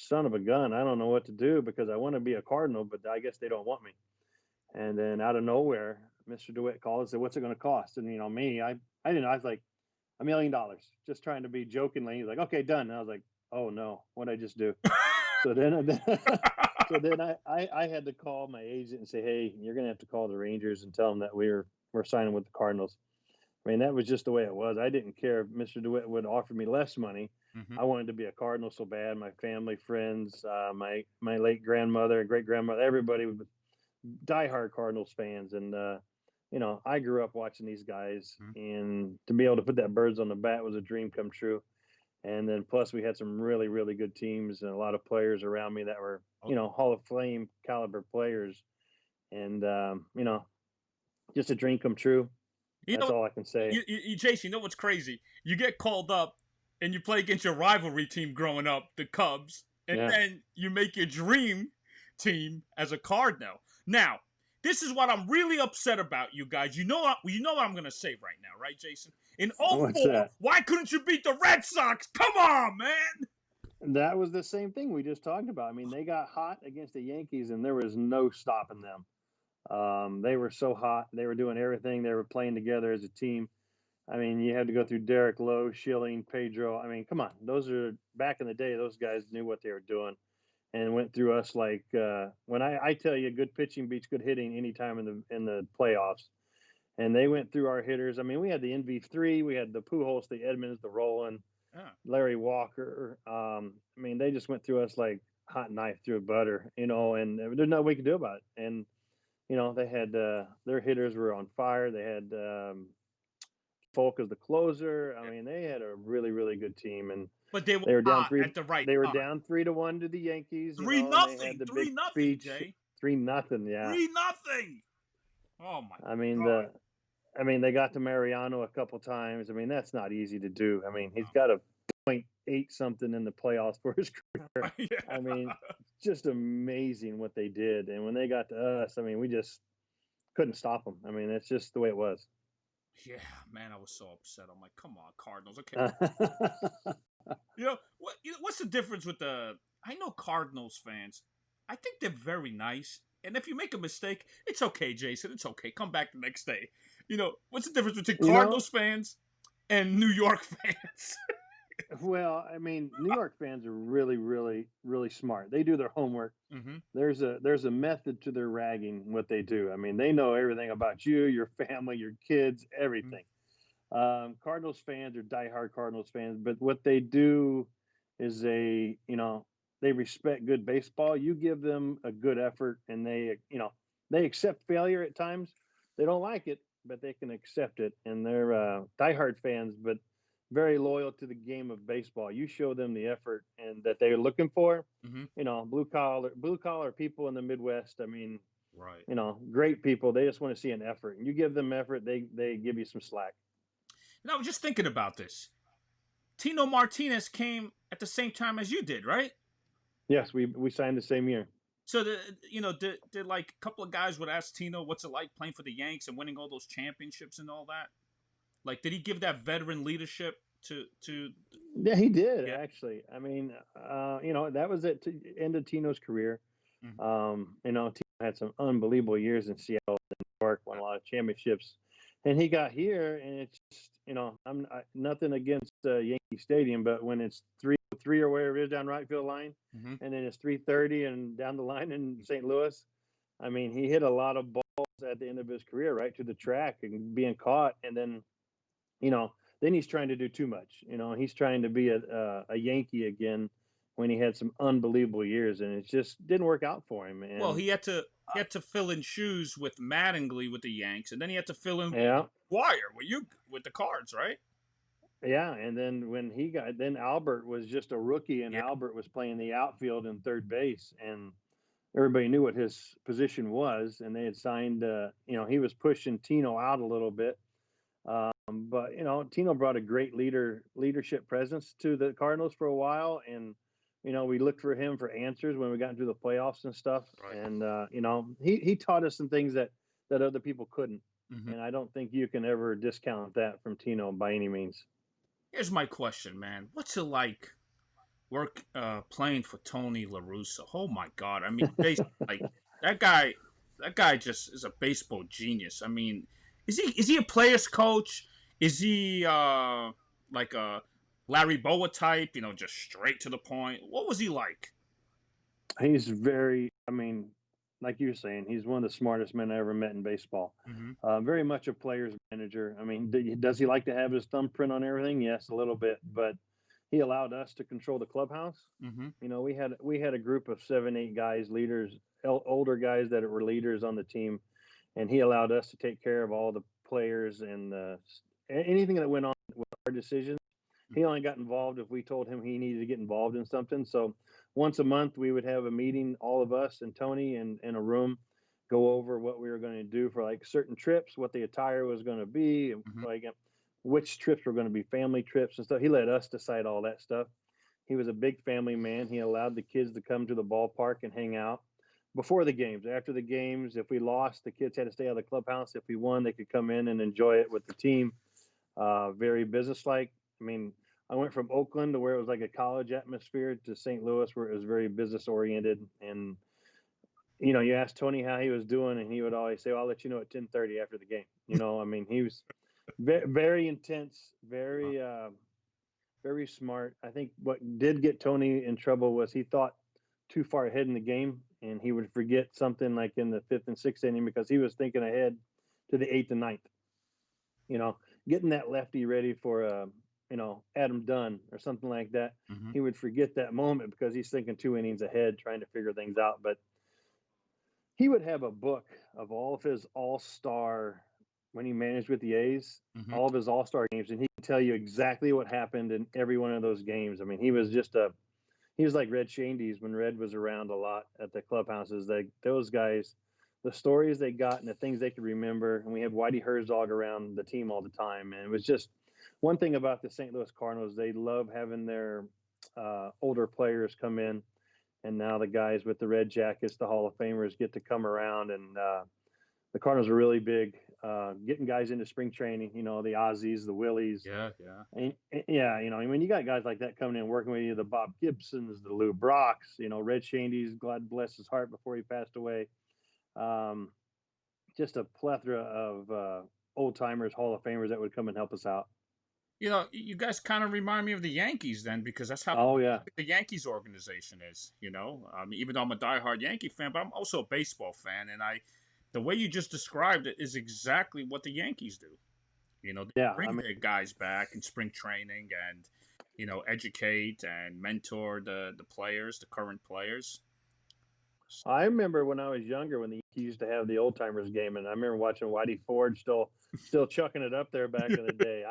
son of a gun, I don't know what to do because I want to be a Cardinal, but I guess they don't want me. And then out of nowhere, Mr. DeWitt called and said, what's it going to cost? And, you know, me, I didn't know. I was like, $1 million, just trying to be jokingly. He's like, okay, done. And I was like, oh no, what'd I just do? So then I had to call my agent and say, hey, you're going to have to call the Rangers and tell them that we're signing with the Cardinals. I mean, that was just the way it was. I didn't care if Mr. DeWitt would offer me less money. Mm-hmm. I wanted to be a Cardinal so bad. My family, friends, my late grandmother, great grandmother, everybody was diehard Cardinals fans, and I grew up watching these guys, and to be able to put that birds on the bat was a dream come true. And then plus we had some really, really good teams and a lot of players around me that were, Hall of Fame caliber players. And, just a dream come true. That's all I can say. Jason, you know what's crazy? You get called up and you play against your rivalry team growing up, the Cubs, and then you make your dream team as a Cardinal. Now, this is what I'm really upset about, you guys. You know what I'm going to say right now, right, Jason? In 04, why couldn't you beat the Red Sox? Come on, man! That was the same thing we just talked about. I mean, they got hot against the Yankees, and there was no stopping them. They were so hot. They were doing everything. They were playing together as a team. I mean, you had to go through Derek Lowe, Schilling, Pedro. I mean, come on. Those are back in the day. Those guys knew what they were doing and went through us like when I tell you, good pitching beats good hitting anytime in the playoffs. And they went through our hitters. I mean, we had the NV3, we had the Pujols, the Edmonds, the Rowland, Larry Walker. I mean, they just went through us like hot knife through butter, and there's nothing we could do about it. And they had their hitters were on fire. They had Folk as the closer. I mean, they had a really, really good team, but they were down 3 at the right. They were down 3-1 to the Yankees. 3-0. 3-0. 3-0. Yeah. 3-0. Oh my! I mean God. They got to Mariano a couple times. I mean, that's not easy to do. I mean, he's got a .8 something in the playoffs for his career. Yeah. I mean, just amazing what they did. And when they got to us, I mean, we just couldn't stop them. I mean, it's just the way it was. Yeah, man, I was so upset. I'm like, come on, Cardinals. Okay. What's the difference with I know Cardinals fans. I think they're very nice. And if you make a mistake, it's okay, Jason. It's okay. Come back the next day. What's the difference between Cardinals fans and New York fans? Well, I mean, New York fans are really, really, really smart. They do their homework. Mm-hmm. There's a method to their ragging, what they do. I mean, they know everything about you, your family, your kids, everything. Mm-hmm. Cardinals fans are diehard Cardinals fans, but what they do is they respect good baseball. You give them a good effort, and they accept failure at times. They don't like it, but they can accept it. And they're diehard fans, but very loyal to the game of baseball. You show them the effort and that they're looking for. Mm-hmm. Blue collar people in the Midwest. I mean, right. Great people. They just want to see an effort, and you give them effort, they give you some slack. And I was just thinking about this. Tino Martinez came at the same time as you did, right? Yes, we signed the same year. So did like a couple of guys would ask Tino, what's it like playing for the Yanks and winning all those championships and all that? Like, did he give that veteran leadership to? Yeah, he did actually. I mean, that was at the end of Tino's career. Mm-hmm. Tino had some unbelievable years in Seattle and New York, won a lot of championships, and he got here, and it's just, I'm nothing against Yankee Stadium, but when it's 3 or wherever it is down right field line, mm-hmm. and then it's 3:30 and down the line in St. Louis, I mean, he hit a lot of balls at the end of his career right to the track and being caught, and then. Then he's trying to do too much. He's trying to be a Yankee again when he had some unbelievable years, and it just didn't work out for him. And, well, he had to fill in shoes with Mattingly with the Yanks, and then he had to fill in Wire with the Cards, right? Yeah, and then when then Albert was just a rookie, and Albert was playing the outfield and third base, and everybody knew what his position was, and they had signed. He was pushing Tino out a little bit. But Tino brought a great leadership presence to the Cardinals for a while, and we looked for him for answers when we got into the playoffs and stuff. Right. And he taught us some things that other people couldn't, mm-hmm. and I don't think you can ever discount that from Tino by any means. Here's my question, man: what's it like playing for Tony Larussa? Oh my God! I mean, like that guy just is a baseball genius. I mean. Is he a player's coach? Is he like a Larry Bowa type? Just straight to the point. What was he like? He's very. I mean, like you were saying, he's one of the smartest men I ever met in baseball. Mm-hmm. Very much a player's manager. I mean, does he like to have his thumbprint on everything? Yes, a little bit, but he allowed us to control the clubhouse. Mm-hmm. You know, we had a group of 7, 8 guys, leaders, older guys that were leaders on the team, and he allowed us to take care of all the players and anything that went on with our decisions. He only got involved if we told him he needed to get involved in something. So once a month, we would have a meeting, all of us and Tony, in a room, go over what we were going to do for like certain trips, what the attire was going to be, and Mm-hmm. like which trips were going to be family trips and stuff. He let us decide all that stuff. He was a big family man. He allowed the kids to come to the ballpark and hang out before the games. After the games, if we lost, the kids had to stay out of the clubhouse. If we won, they could come in and enjoy it with the team. Very businesslike. I mean, I went from Oakland to where it was like a college atmosphere to St. Louis where it was very business oriented. And you know, you asked Tony how he was doing, and he would always say, well, "I'll let you know at 10:30 after the game." You know, I mean, he was very intense, very smart. I think what did get Tony in trouble was he thought too far ahead in the game, and he would forget something like in the 5th and 6th inning because he was thinking ahead to the 8th and 9th. You know, getting that lefty ready for Adam Dunn or something like that. Mm-hmm. He would forget that moment because he's thinking 2 innings ahead, trying to figure things out. But he would have a book of all of his all-star when he managed with the A's, Mm-hmm. all of his all-star games, and he can tell you exactly what happened in every one of those games. I mean, he was like Red Shandy's when Red was around a lot at the clubhouses. Those guys, the stories they got and the things they could remember. And we had Whitey Herzog around the team all the time. And it was just one thing about the St. Louis Cardinals. They love having their older players come in. And now the guys with the red jackets, the Hall of Famers, get to come around. And the Cardinals are really big, getting guys into spring training, you know, the Ozzies, the Willies. Yeah, yeah. And, yeah, you know, I mean, you got guys like that coming in, working with you, the Bob Gibsons, the Lou Brocks, you know, Red Shandy's, God bless his heart before he passed away. Just a plethora of old timers, Hall of Famers that would come and help us out. You know, you guys kind of remind me of the Yankees then, because that's how Oh, yeah. the Yankees organization is. You know, I mean, even though I'm a diehard Yankee fan, but I'm also a baseball fan, and the way you just described it is exactly what the Yankees do. You know, they Yeah. bring their guys back in spring training and, you know, educate and mentor the players, the current players. I remember when I was younger when the Yankees used to have the old timers game, and I remember watching Whitey Ford still chucking it up there back in the day.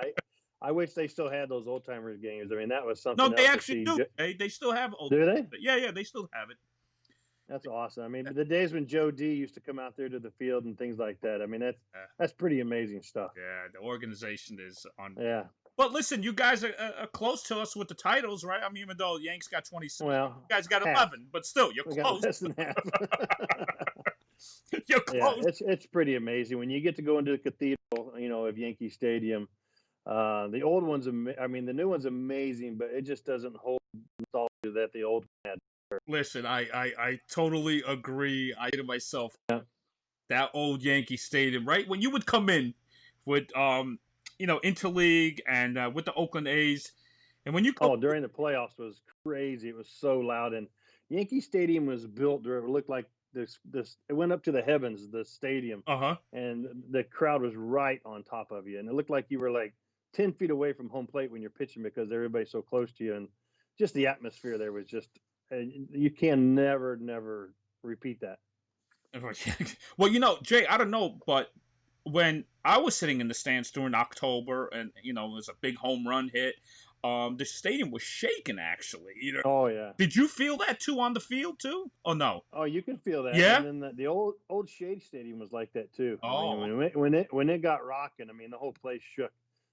I wish they still had those old timers games. I mean, that was something No, they else to actually see. do. They still have old. Do they? Yeah, they still have it. That's awesome. I mean, the days when Joe D used to come out there to the field and things like that. I mean, that's pretty amazing stuff. Yeah, the organization is on. Yeah. But listen, you guys are close to us with the titles, right? I mean, even though Yanks got 27, Well, you guys got half. 11, but still, you're We close. got less than half. You're close. Yeah, it's pretty amazing when you get to go into the cathedral, you know, of Yankee Stadium. The old one's, I mean, the new one's amazing, but it just doesn't hold the nostalgia that the old one had. Listen, I totally agree. I did it myself. Yeah. That old Yankee Stadium, right? When you would come in with you know, interleague and with the Oakland A's, and when you come during the playoffs was crazy. It was so loud, and Yankee Stadium was built where it looked like this it went up to the heavens, the stadium, and the crowd was right on top of you, and it looked like you were like 10 feet away from home plate when you're pitching because everybody's so close to you, and just the atmosphere there was just you can never repeat that. Well, you know, Jay, I don't know, but when I was sitting in the stands during October, and you know, it was a big home run hit, the stadium was shaking. Actually, you know. Oh yeah. Did you feel that too on the field too? Oh no. Oh, you can feel that. Yeah. And then the old Shade Stadium was like that too. Oh. I mean, when it got rocking, I mean, the whole place shook.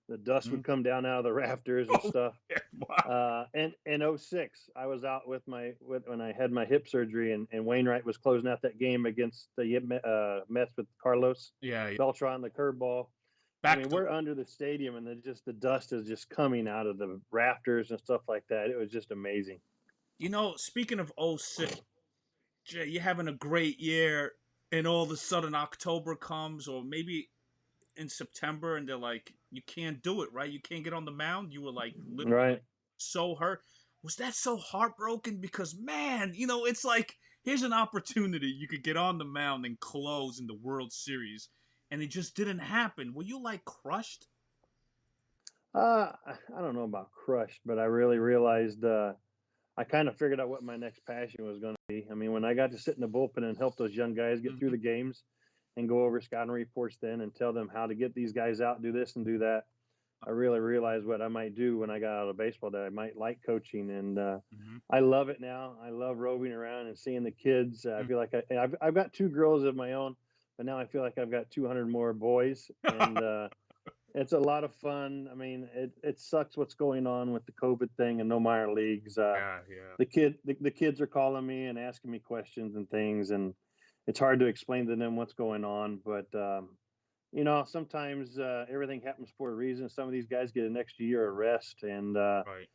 The dust would come down out of the rafters and stuff. Yeah. Wow. And in 06, I was out when I had my hip surgery, and Wainwright was closing out that game against the Mets with Carlos. Yeah. Beltran, the curveball. We're under the stadium, and the dust is just coming out of the rafters and stuff like that. It was just amazing. You know, speaking of 06, Jay, you're having a great year, and all of a sudden October comes, or maybe in September, and they're like, you can't do it, right? You can't get on the mound. You were like literally right. So hurt. Was that so heartbroken? Because man, you know, it's like Here's an opportunity you could get on the mound and close in the World Series, and it just didn't happen. Were you like crushed? I don't know about crushed, but I really realized I kind of figured out what my next passion was going to be. I mean, when I got to sit in the bullpen and help those young guys get through the games and go over scouting reports then and tell them how to get these guys out, do this and do that, I really realized what I might do when I got out of baseball, that I might like coaching. And I love it now. I love roving around and seeing the kids. I feel like I've got 2 girls of my own, but now I feel like I've got 200 more boys. And it's a lot of fun. I mean, it sucks what's going on with the COVID thing and no minor leagues. Yeah. The kids are calling me and asking me questions and things, and it's hard to explain to them what's going on. But sometimes everything happens for a reason. Some of these guys get an extra year of rest, and Right.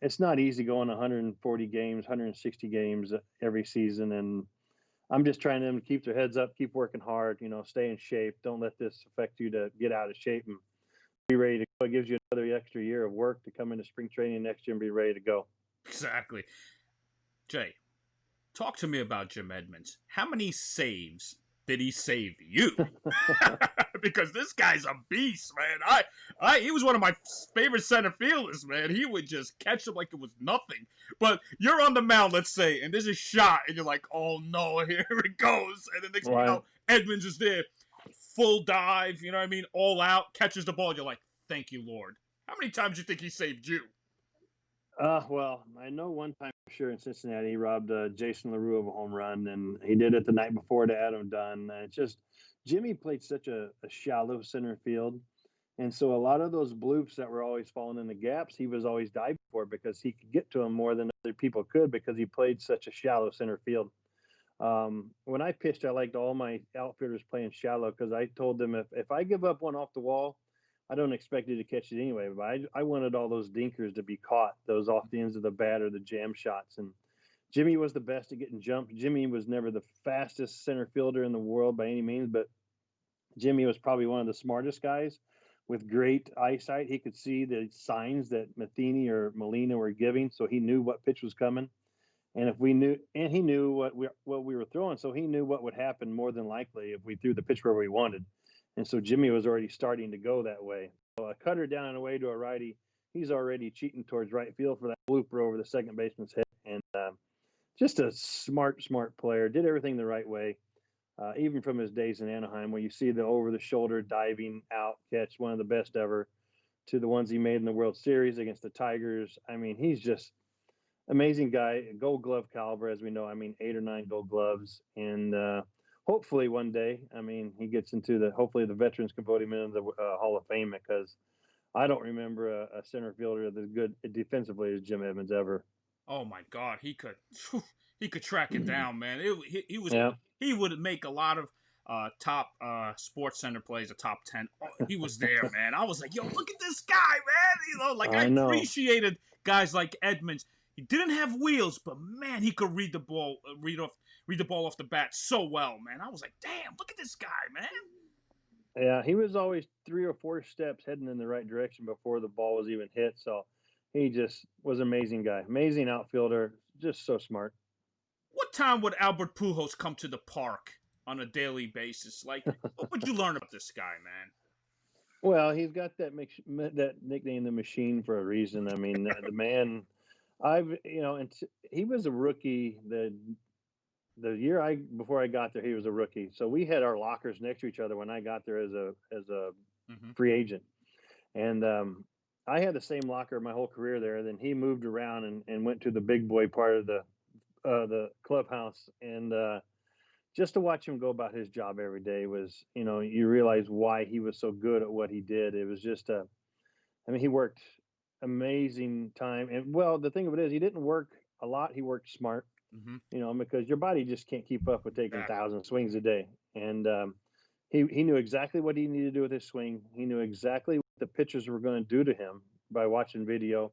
it's not easy going 140 games, 160 games every season. And I'm just trying them to keep their heads up, keep working hard, stay in shape. Don't let this affect you to get out of shape and be ready to go. It gives you another extra year of work to come into spring training next year and be ready to go. Exactly. Jay, talk to me about Jim Edmonds. How many saves did he save you? Because this guy's a beast, man. He was one of my favorite center fielders, man. He would just catch him like it was nothing. But you're on the mound, let's say, and there's a shot, and you're like, oh no, here it goes. And the next thing you know, Edmonds is there, full dive, you know what I mean, all out, catches the ball. And you're like, thank you, Lord. How many times do you think he saved you? Well, I know one time for sure in Cincinnati, he robbed Jason Larussa of a home run, and he did it the night before to Adam Dunn. It's just Jimmy played such a shallow center field, and so a lot of those bloops that were always falling in the gaps, he was always diving for because he could get to them more than other people could because he played such a shallow center field. When I pitched, I liked all my outfielders playing shallow because I told them if I give up one off the wall, I don't expect you to catch it anyway, but I wanted all those dinkers to be caught, those off the ends of the bat or the jam shots. And Jimmy was the best at getting jumped. Jimmy was never the fastest center fielder in the world by any means, but Jimmy was probably one of the smartest guys with great eyesight. He could see the signs that Matheny or Molina were giving, so he knew what pitch was coming. And if we knew, and he knew what we were throwing, so he knew what would happen more than likely if we threw the pitch where we wanted. And so Jimmy was already starting to go that way. So a cutter down and away to a righty, he's already cheating towards right field for that blooper over the second baseman's head. And just a smart player, did everything the right way. Even from his days in Anaheim, where you see the over-the-shoulder diving out catch, one of the best ever, to the ones he made in the World Series against the Tigers. I mean, he's just amazing guy, Gold Glove caliber, as we know. I mean, 8 or 9 Gold Gloves, and hopefully one day, I mean, he gets into hopefully the veterans can vote him into the Hall of Fame, because I don't remember a center fielder as good defensively as Jim Edmonds ever. Oh my God, he could track it down, man. He would make a lot of top sports center plays, a top 10. Oh, he was there, man. I was like, yo, look at this guy, man. I appreciated guys like Edmonds. He didn't have wheels, but man, he could read the ball off the bat so well, man. I was like, damn, look at this guy, man. Yeah, he was always 3 or 4 steps heading in the right direction before the ball was even hit. So he just was an amazing guy, amazing outfielder, just so smart. What time would Albert Pujols come to the park on a daily basis? Like, what would you learn about this guy, man? Well, he's got that nickname, the Machine, for a reason. I mean, the man. He was a rookie the year before I got there. He was a rookie, so we had our lockers next to each other when I got there as a free agent, and I had the same locker my whole career there. Then he moved around and went to the big boy part of the clubhouse, and just to watch him go about his job every day was, you realize why he was so good at what he did. It was just he worked amazing time. And well, the thing of it is, he didn't work a lot. He worked smart, because your body just can't keep up with taking 1,000 swings a day. And he knew exactly what he needed to do with his swing. He knew exactly what the pitchers were going to do to him by watching video.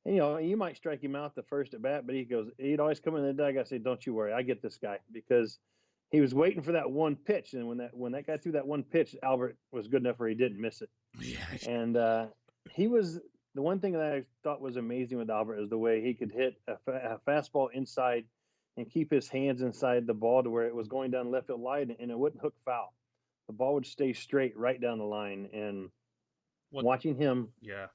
And, you might strike him out the first at bat, but he'd always come in the dugout and say, don't you worry, I get this guy, because he was waiting for that one pitch. And when that guy threw that one pitch, Albert was good enough where he didn't miss it. Yeah. And he was, the one thing that I thought was amazing with Albert is the way he could hit a fastball inside. and keep his hands inside the ball to where it was going down left field line and it wouldn't hook foul. The ball would stay straight right down the line. And What? Yeah,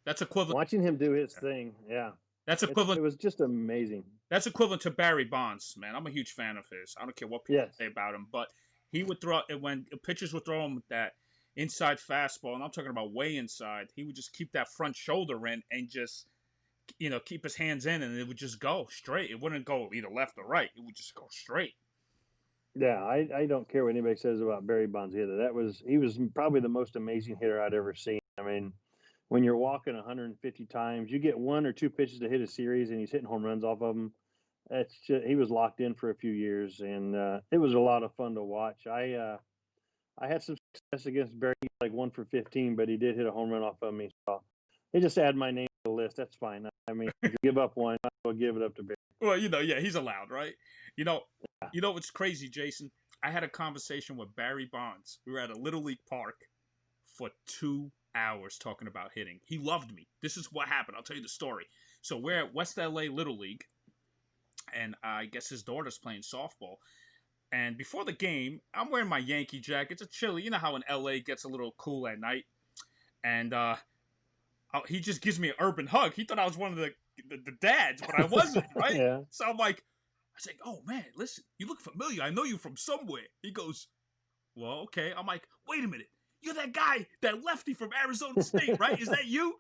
that's equivalent. watching him do his thing, yeah, That's equivalent. it was just amazing. That's equivalent to Barry Bonds, man. I'm a huge fan of his. I don't care what people Yes. say about him, but he would throw when pitchers would throw him that inside fastball, and I'm talking about way inside. He would just keep that front shoulder in and just keep his hands in, and it would just go straight. It wouldn't go either left or right. It would just go straight. Yeah, I don't care what anybody says about Barry Bonds either. He was probably the most amazing hitter I'd ever seen. I mean, when you're walking 150 times, you get 1 or 2 pitches to hit a series, and he's hitting home runs off of them. He was locked in for a few years, and it was a lot of fun to watch. I had some success against Barry, like 1 for 15, but he did hit a home run off of me. So they just add my name to the list. That's fine. I mean, if you give up one, I'll give it up to Barry. Well, yeah, he's allowed, right? You know what's crazy, Jason? I had a conversation with Barry Bonds. We were at a Little League park for 2 hours talking about hitting. He loved me. This is what happened. I'll tell you the story. So we're at West LA Little League, and I guess his daughter's playing softball. And before the game, I'm wearing my Yankee jacket. It's chilly. You know how in LA gets a little cool at night. And he just gives me an urban hug. He thought I was one of the dads, but I wasn't, right? Yeah. So I was like, oh man, listen, you look familiar. I know you from somewhere. He goes, well, okay. I'm like, wait a minute. You're that guy, that lefty from Arizona State, right? Is that you?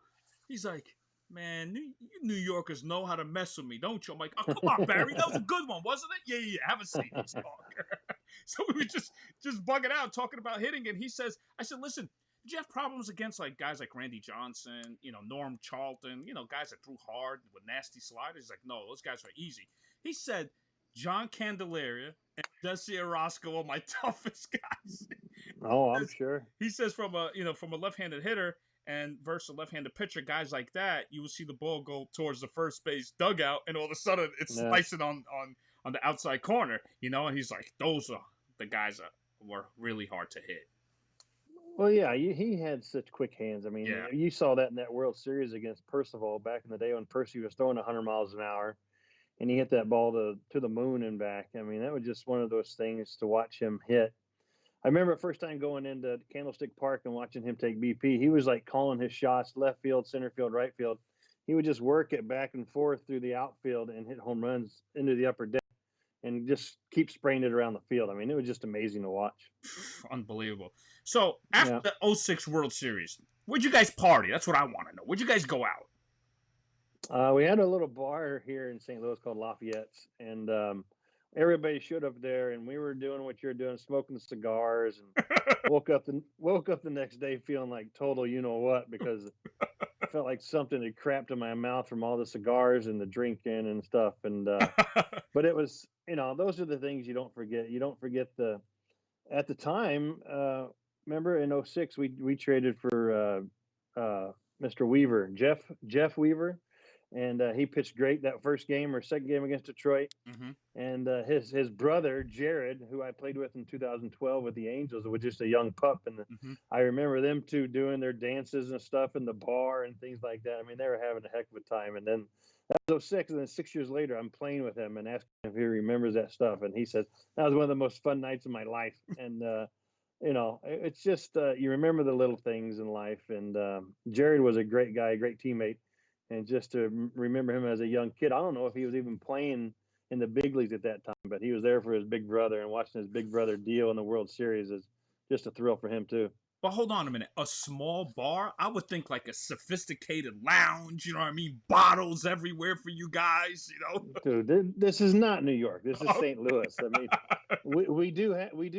He's like, man, you New Yorkers know how to mess with me, don't you? I'm like, oh, come on, Barry. That was a good one, wasn't it? Yeah. Have a seat. Let's talk. So we were just bugging out, talking about hitting. And I said, listen, did you have problems against like guys like Randy Johnson, Norm Charlton, guys that threw hard with nasty sliders? He's like, no, those guys are easy. He said, John Candelaria and Jesse Orosco are my toughest guys. Oh, I'm sure. He says from a left-handed hitter and versus a left-handed pitcher, guys like that, you will see the ball go towards the first base dugout, and all of a sudden it's slicing on the outside corner, And he's like, those are the guys that were really hard to hit. Well, yeah, he had such quick hands. I mean, Yeah. You saw that in that World Series against Percival back in the day when Percy was throwing 100 miles an hour, and he hit that ball to the moon and back. I mean, that was just one of those things to watch him hit. I remember the first time going into Candlestick Park and watching him take BP. He was like calling his shots left field, center field, right field. He would just work it back and forth through the outfield and hit home runs into the upper deck and just keep spraying it around the field. I mean, it was just amazing to watch. Unbelievable. So after the 2006 World Series, where'd you guys party? That's what I want to know. Where'd you guys go out? We had a little bar here in St. Louis called Lafayette's, and everybody showed up there, and we were doing what you're doing, smoking cigars, and woke up the next day feeling like total what, because I felt like something had crapped in my mouth from all the cigars and the drinking and stuff. And but it was, those are the things you don't forget. You don't forget at the time. Remember in 2006 we traded for Mr. Weaver, Jeff Weaver. And he pitched great that first game or second game against Detroit. Mm-hmm. And his brother, Jared, who I played with in 2012 with the Angels, was just a young pup. And I remember them two doing their dances and stuff in the bar and things like that. I mean, they were having a heck of a time. And then that was 2006. And then 6 years later, I'm playing with him and asking him if he remembers that stuff. And he says, that was one of the most fun nights of my life. And, it's just you remember the little things in life. And Jared was a great guy, a great teammate. And just to remember him as a young kid, I don't know if he was even playing in the big leagues at that time, but he was there for his big brother, and watching his big brother deal in the World Series is just a thrill for him too. But hold on a minute. A small bar? I would think like a sophisticated lounge, you know what I mean? Bottles everywhere for you guys, Dude, this is not New York. This is St. Louis. I mean, we do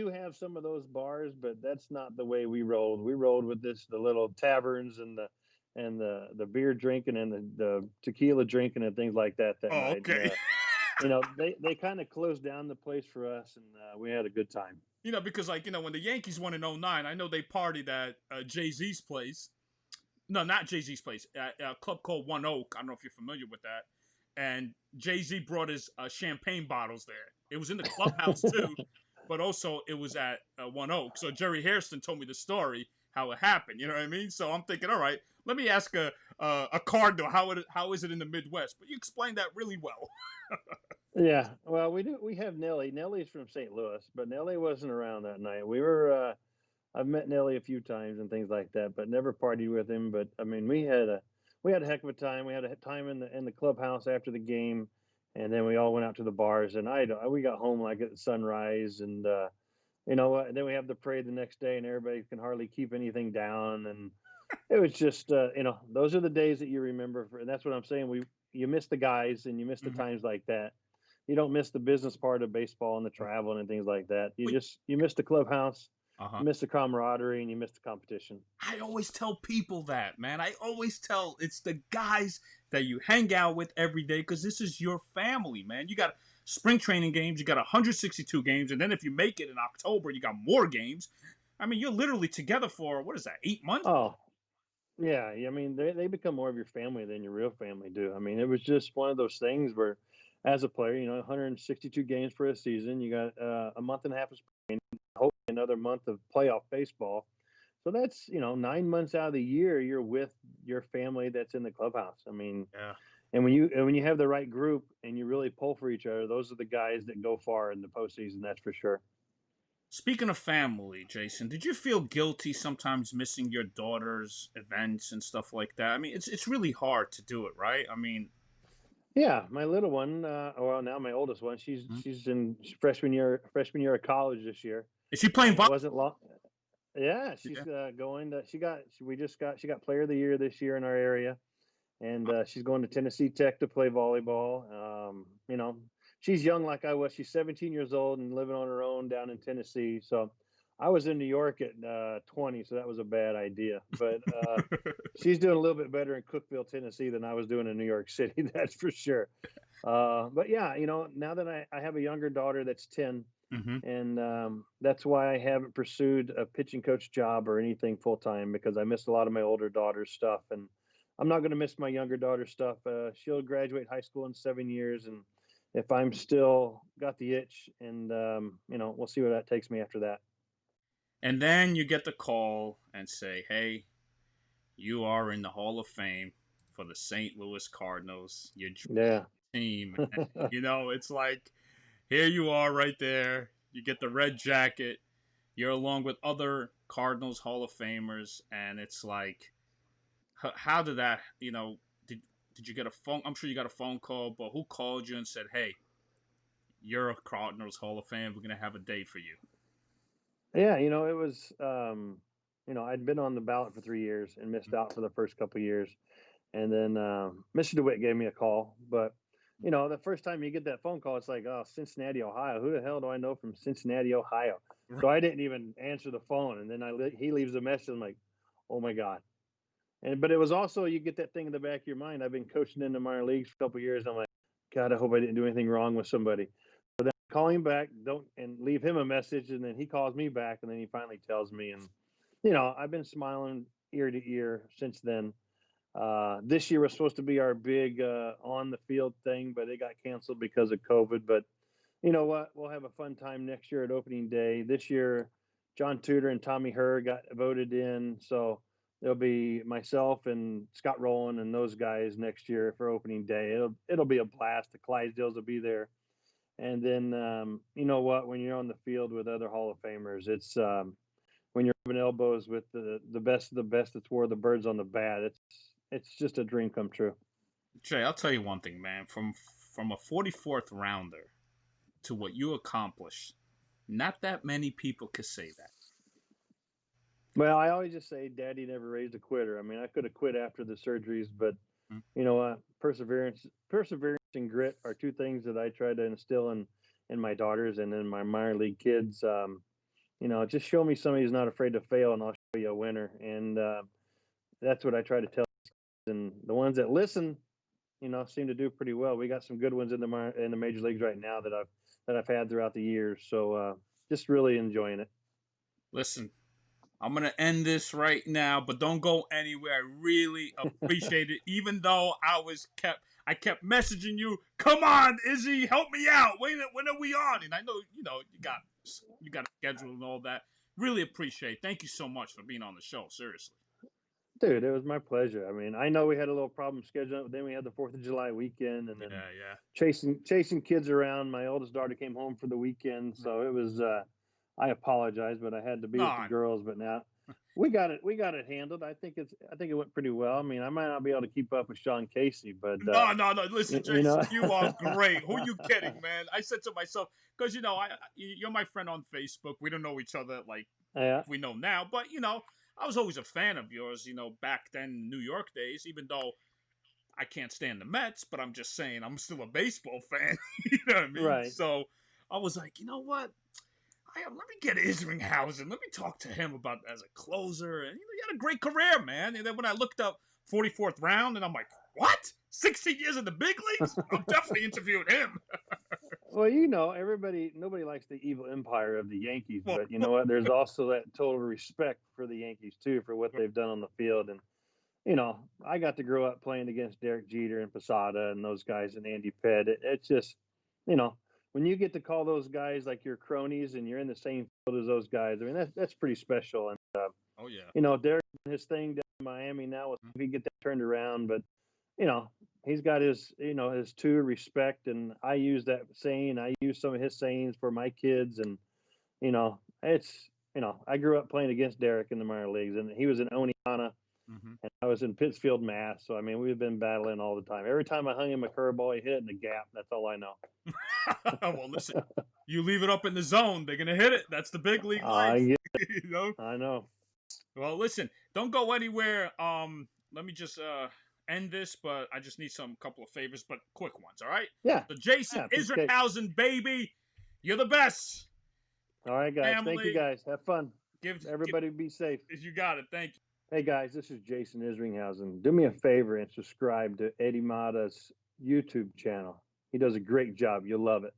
have some of those bars, but that's not the way we rolled. We rolled with the little taverns and the beer drinking and the tequila drinking and things like that night. Okay. They kind of closed down the place for us, and we had a good time. Because when the Yankees won in 2009, I know they partied at Jay-Z's place. No, not Jay-Z's place. At a club called One Oak. I don't know if you're familiar with that. And Jay-Z brought his champagne bottles there. It was in the clubhouse too, but also it was at One Oak. So Jerry Hairston told me the story, how it happened. You know what I mean? So I'm thinking, all right, let me ask a Cardinal how is it in the Midwest? But you explained that really well. Yeah, well, we do. We have Nellie. Nellie's from St. Louis, but Nellie wasn't around that night. We were. I've met Nellie a few times and things like that, but never partied with him. But I mean, we had a heck of a time. We had a time in the clubhouse after the game, and then we all went out to the bars. And we got home like at sunrise, and you know what? And then we have the parade the next day, and everybody can hardly keep anything down. And it was just, those are the days that you remember. And that's what I'm saying. You miss the guys, and you miss the Mhm. times like that. You don't miss the business part of baseball and the travel and things like that. Wait, You miss the clubhouse, uh-huh. you miss the camaraderie, and you miss the competition. I always tell people that, man. I always tell it's the guys that you hang out with every day because this is your family, man. You got spring training games, you got 162 games, and then if you make it in October, you got more games. I mean, you're literally together for what is that, 8 months? Oh, yeah. I mean, they become more of your family than your real family do. I mean, it was just one of those things where, as a player, 162 games for a season, you got a month and a half of spring, hopefully another month of playoff baseball. So that's 9 months out of the year you're with your family that's in the clubhouse. I mean, Yeah. and when you have the right group and you really pull for each other, those are the guys that go far in the postseason. That's for sure. Speaking of family, Jason, did you feel guilty sometimes missing your daughter's events and stuff like that? I mean, it's really hard to do it, right? I mean, Yeah, my little one, well now my oldest one, she's mhm. she's in freshman year of college this year, Is she playing and it volleyball? wasn't long. Yeah, she's Yeah. going to. She got player of the year this year in our area, and she's going to Tennessee Tech to play volleyball. She's young like I was. She's 17 years old and living on her own down in Tennessee. So I was in New York at 20, so that was a bad idea. But she's doing a little bit better in Cookeville, Tennessee than I was doing in New York City. That's for sure. But yeah, now that I have a younger daughter that's 10, Hmm. and that's why I haven't pursued a pitching coach job or anything full time because I missed a lot of my older daughter's stuff, and I'm not going to miss my younger daughter's stuff. She'll graduate high school in 7 years, and if I'm still got the itch, and we'll see where that takes me after that. And then you get the call and say, "Hey, you are in the Hall of Fame for the St. Louis Cardinals. Your Yeah, team." It's like here you are right there. You get the red jacket. You're along with other Cardinals Hall of Famers, and it's like, how did that? Did you get a phone? I'm sure you got a phone call, but who called you and said, "Hey, you're a Cardinals Hall of Fame. We're gonna have a day for you." yeah. It was. I'd been on the ballot for 3 years and missed out for the first couple of years. And then Mr. DeWitt gave me a call. But, the first time you get that phone call, it's like, oh, Cincinnati, Ohio. Who the hell do I know from Cincinnati, Ohio? So I didn't even answer the phone. And then he leaves a message. I'm like, oh, my God. But it was also, you get that thing in the back of your mind. I've been coaching in the minor leagues for a couple of years. I'm like, God, I hope I didn't do anything wrong with somebody. So then I call him back, don't and leave him a message. And then he calls me back. And then he finally tells me. And, I've been smiling ear to ear since then. This year was supposed to be our big on the field thing, but it got canceled because of COVID. But you know what? We'll have a fun time next year at opening day. This year, John Tudor and Tommy Herr got voted in, so there'll be myself and Scott Rowland and those guys next year for opening day. It'll be a blast. The Clydesdales will be there, and then you know what? When you're on the field with other Hall of Famers, it's when you're rubbing elbows with the best of the best that's wore the birds on the bat. It's just a dream come true. Jay, I'll tell you one thing, man. From a 44th rounder to what you accomplished, not that many people could say that. Well, I always just say Daddy never raised a quitter. I mean, I could have quit after the surgeries, but Mm. you know what? Perseverance and grit are two things that I try to instill in my daughters and in my minor league kids. Just show me somebody who's not afraid to fail, and I'll show you a winner. And that's what I try to tell. And the ones that listen, seem to do pretty well. We got some good ones in the major leagues right now that I've had throughout the years. So just really enjoying it. Listen, I'm gonna end this right now, but don't go anywhere. I really appreciate it. Even though I kept messaging you. Come on, Izzy, help me out. When are we on? And I know you got a schedule and all that. Really appreciate it. Thank you so much for being on the show. Seriously. Dude, it was my pleasure. I mean, I know we had a little problem scheduling, but then we had the 4th of July weekend and then Yeah. chasing kids around. My oldest daughter came home for the weekend, so it was I apologize, but I had to be with the No. girls, but now we got it handled. I think it went pretty well. I mean, I might not be able to keep up with Sean Casey, but No. Listen, you know. Jason, you are great. Who you kidding, man? I said to myself, because you're my friend on Facebook. We don't know each other like Yeah. we know now, but I was always a fan of yours. Back then, New York days. Even though I can't stand the Mets, but I'm just saying I'm still a baseball fan. You know what I mean? Right. So I was like, you know what? Let me get Isringhausen. Let me talk to him about as a closer. And he had a great career, man. And then when I looked up 44th round, and I'm like, what? 16 years in the big leagues? I'm definitely interviewing him. Well, nobody likes the evil empire of the Yankees, Well, but you know what? There's also that total respect for the Yankees too, for what they've done on the field. And I got to grow up playing against Derek Jeter and Posada and those guys and Andy Pett. It's just, when you get to call those guys like your cronies and you're in the same field as those guys, I mean, that's pretty special. And, oh, yeah. Derek doing his thing down in Miami now, if he get that turned around, but, he's got his true respect. And I use that saying, I use some of his sayings for my kids. And, I grew up playing against Derek in the minor leagues, and he was in Oneonta. Mm-hmm. And I was in Pittsfield, Mass. So, I mean, we've been battling all the time. Every time I hung him a curveball, he hit it in the gap. That's all I know. Well, listen, you leave it up in the zone, they're going to hit it. That's the big league life. I know. Well, listen, don't go anywhere. Let me just end this, but I just need some couple of favors, but quick ones, all right? Yeah. So, Jason Isringhausen, baby, you're the best. All right, guys. Family, thank you, guys. Have fun. Everybody be safe. You got it. Thank you. Hey, guys, this is Jason Isringhausen. Do me a favor and subscribe to Eddie Mata's YouTube channel. He does a great job. You'll love it.